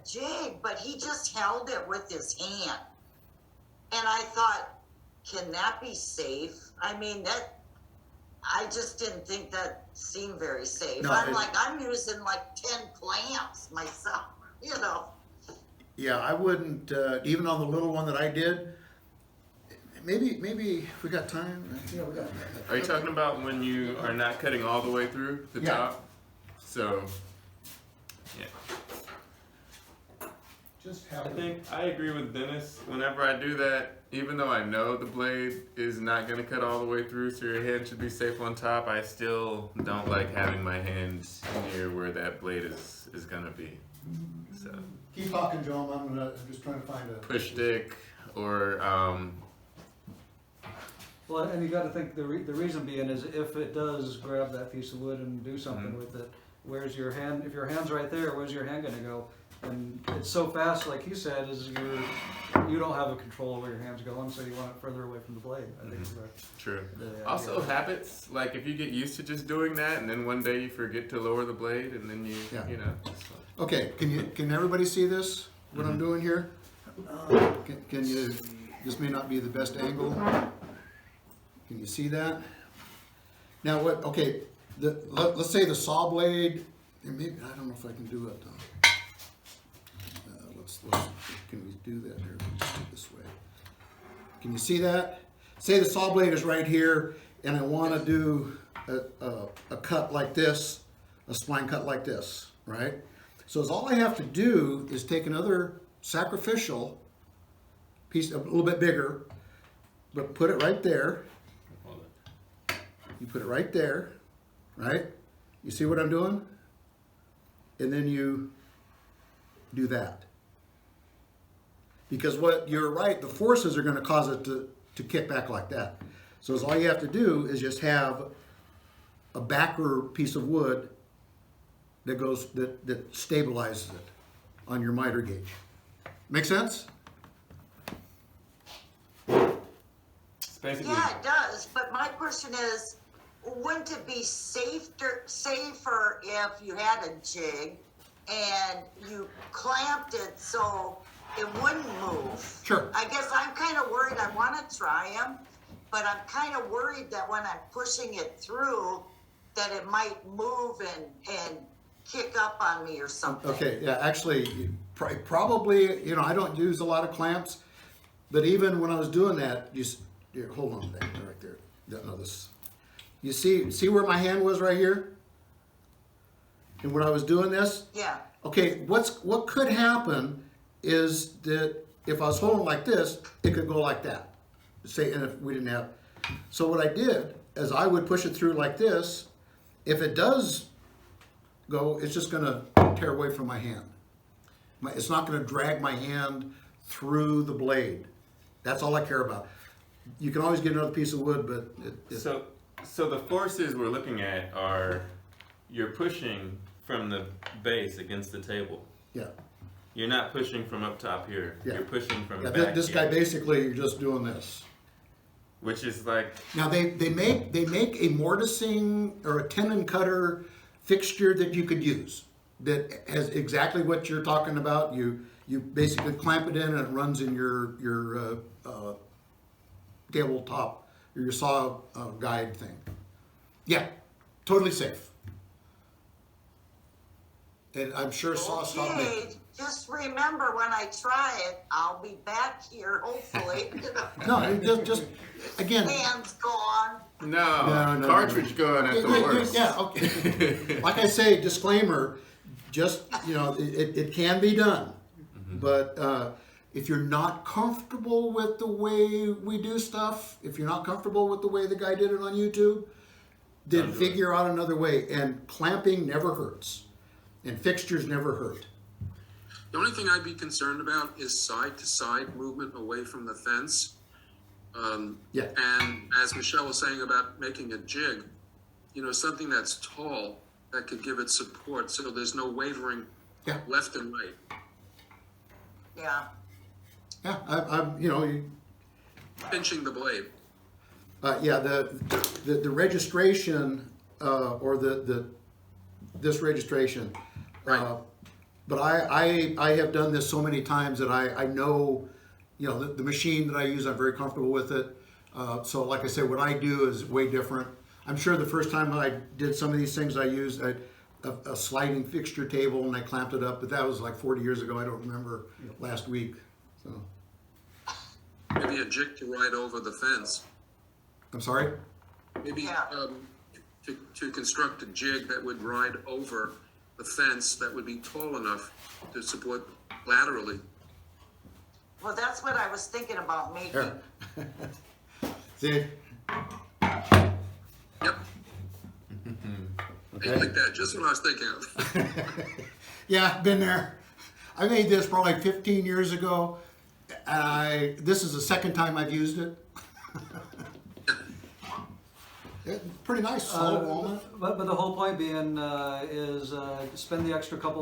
jig, but he just held it with his hand. And I thought, can that be safe? I mean, I just didn't think that seemed very safe. No, I'm using like 10 clamps myself, you know. Yeah, I wouldn't, even on the little one that I did, maybe if we got time. Yeah, we got time. Are you talking about when you are not cutting all the way through the top? So, yeah. I think I agree with Dennis. Whenever I do that, even though I know the blade is not going to cut all the way through, so your hand should be safe on top, I still don't like having my hands near where that blade is going to be. So Keep talking, Joe. I'm just trying to find a push stick or well, and you got to think the reason being is if it does grab that piece of wood and do something with it, where's your hand? If your hand's right there, where's your hand going to go? And it's so fast, like he said, is you don't have a control of where your hand's going, so you want it further away from the blade. I think true. Also, habits, like if you get used to just doing that, and then one day you forget to lower the blade, and then you know. So. Okay, can everybody see this? What I'm doing here? Can you? This may not be the best angle. Can you see that? Now what? Okay, let's say the saw blade. Maybe I don't know if I can do it. Can we do that here? Let's do it this way. Can you see that? Say the saw blade is right here, and I want to do a cut like this, a spline cut like this, right? So all I have to do is take another sacrificial piece, a little bit bigger, but put it right there. You put it right there, right? You see what I'm doing? And then you do that. Because you're right, the forces are going to cause it to kick back like that. So all you have to do is just have a backer piece of wood that stabilizes it on your miter gauge. Make sense? Basically, Yeah, it does. But my question is, wouldn't it be safer if you had a jig and you clamped it so it wouldn't move? Sure. I guess I'm kind of worried. I want to try them, but I'm kind of worried that when I'm pushing it through, that it might move and kick up on me or something. Okay, yeah, actually, probably, you know, I don't use a lot of clamps, but even when I was doing that, hold on there, right there. No, this. You see where my hand was right here? And when I was doing this? Yeah. Okay, what could happen is that if I was holding like this, it could go like that. Say, and if we didn't have. So what I did is I would push it through like this. If it does go, it's just going to tear away from my hand. It's not going to drag my hand through the blade. That's all I care about. You can always get another piece of wood, but So the forces we're looking at are you're pushing from the base against the table. Yeah. You're not pushing from up top here. Yeah. You're pushing from back This here. guy basically, you're just doing this. Which is like Now they make a mortising or a tenon cutter fixture that you could use that has exactly what you're talking about. You basically clamp it in and it runs in your tabletop or your saw guide thing. Yeah, totally safe. And I'm sure saw stopped making. Okay, just remember when I try it, I'll be back here, hopefully. No, just again. Hands gone. no, cartridge gun at the worst. Yeah, okay. Like I say, disclaimer, just, you know, it can be done. But if you're not comfortable with the way we do stuff, if you're not comfortable with the way the guy did it on YouTube, then figure out another way. And clamping never hurts. And fixtures never hurt. The only thing I'd be concerned about is side-to-side movement away from the fence. Yeah. And as Michelle was saying about making a jig, you know, something that's tall that could give it support so there's no wavering left and right. Yeah. Yeah, I'm you know, Pinching the blade. yeah, the registration or this registration, But I have done this so many times that I know, you know, the machine that I use, I'm very comfortable with it. So like I said, what I do is way different. I'm sure the first time I did some of these things, I used a sliding fixture table and I clamped it up, but that was like 40 years ago. I don't remember last week. So Maybe a jig to ride over the fence. I'm sorry. Maybe Yeah. to construct a jig that would ride over the fence that would be tall enough to support laterally. Well, that's what I was thinking about making. Here. See? Yep. Okay. Like that, just what I was thinking of. Yeah, been there. I made this probably 15 years ago. This is the second time I've used it. It's pretty nice, solid walnut. But the whole point being is spend the extra couple